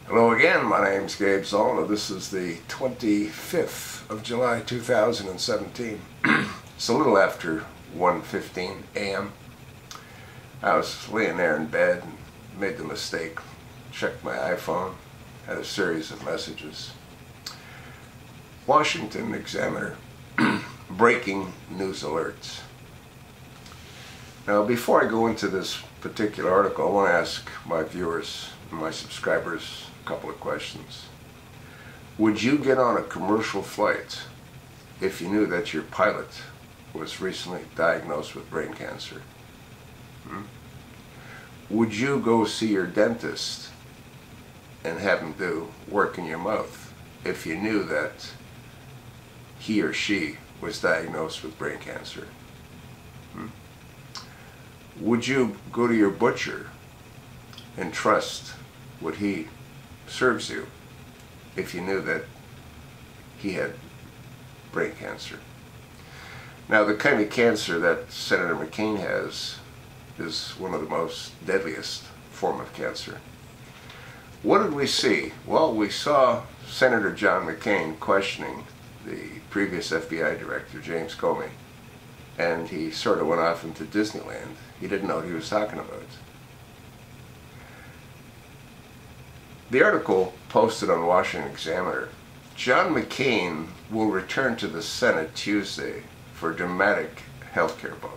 Hello again, my name's Gabe Zollner. This is the 25th of July 2017. It's a little after 1:15 a.m. I was laying there in bed and made the mistake, checked my iPhone, had a series of messages. Washington Examiner, breaking news alerts. Now before I go into this particular article, I want to ask my viewers and my subscribers a couple of questions. Would you get on a commercial flight if you knew that your pilot was recently diagnosed with brain cancer? Would you go see your dentist and have him do work in your mouth if you knew that he or she was diagnosed with brain cancer? Would you go to your butcher and trust what he serves you if you knew that he had brain cancer? Now, the kind of cancer that Senator McCain has is one of the most deadliest form of cancer. What did we see? Well, we saw Senator John McCain questioning the previous FBI director, James Comey, and he sort of went off into Disneyland. He didn't know what he was talking about. The article posted on Washington Examiner, John McCain will return to the Senate Tuesday for a dramatic healthcare vote.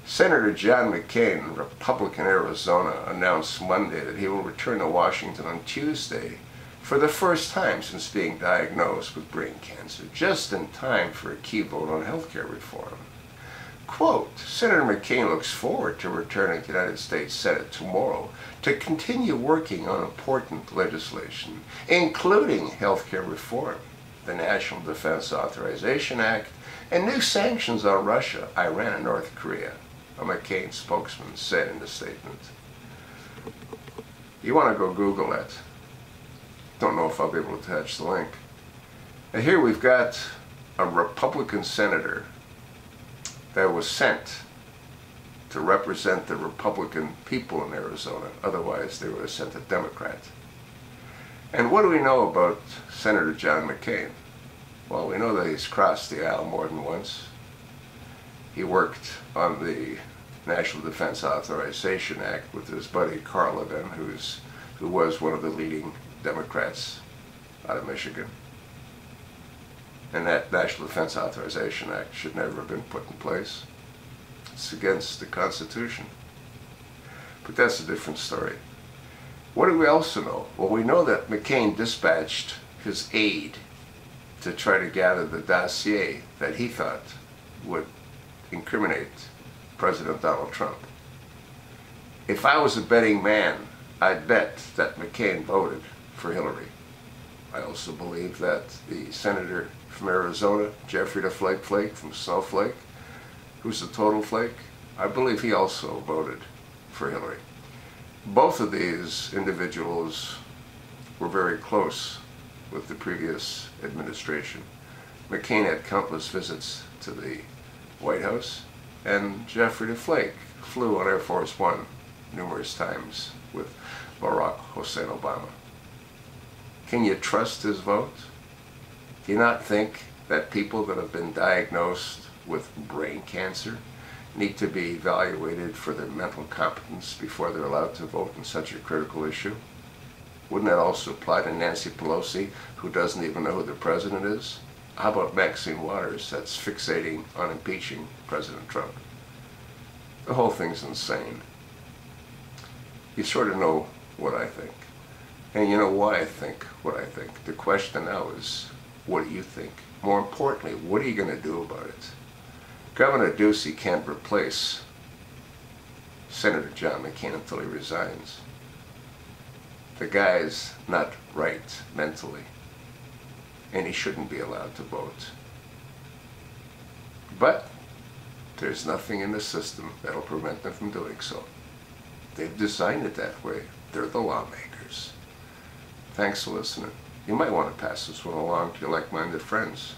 Senator John McCain, Republican Arizona, announced Monday that he will return to Washington on Tuesday for the first time since being diagnosed with brain cancer, just in time for a key vote on healthcare reform. Quote, Senator McCain looks forward to returning to the United States Senate tomorrow to continue working on important legislation, including healthcare reform, the National Defense Authorization Act, and new sanctions on Russia, Iran, and North Korea, a McCain spokesman said in a statement. You want to go Google that. Don't know if I'll be able to attach the link. And here we've got a Republican senator that was sent to represent the Republican people in Arizona. Otherwise, they would have sent a Democrat. And what do we know about Senator John McCain? Well, we know that he's crossed the aisle more than once. He worked on the National Defense Authorization Act with his buddy Carl Levin, who was one of the leading Democrats out of Michigan. And that National Defense Authorization Act should never have been put in place. It's against the Constitution. But that's a different story. What do we also know? Well, we know that McCain dispatched his aide to try to gather the dossier that he thought would incriminate President Donald Trump. If I was a betting man, I'd bet that McCain voted for Hillary. I also believe that the senator from Arizona, Jeffrey the Flake Flake from Snowflake, who's a total flake, I believe he also voted for Hillary. Both of these individuals were very close with the previous administration. McCain had countless visits to the White House, and Jeffrey the Flake flew on Air Force One numerous times with Barack Hussein Obama. Can you trust his vote? Do you not think that people that have been diagnosed with brain cancer need to be evaluated for their mental competence before they're allowed to vote on such a critical issue? Wouldn't that also apply to Nancy Pelosi, who doesn't even know who the president is? How about Maxine Waters, that's fixating on impeaching President Trump? The whole thing's insane. You sort of know what I think. And you know why I think what I think. The question now is, what do you think? More importantly, what are you going to do about it? Governor Ducey can't replace Senator John McCain until he resigns. The guy's not right mentally, and he shouldn't be allowed to vote. But there's nothing in the system that'll prevent them from doing so. They've designed it that way. They're the lawmakers. Thanks for listening. You might want to pass this one along to your like-minded friends.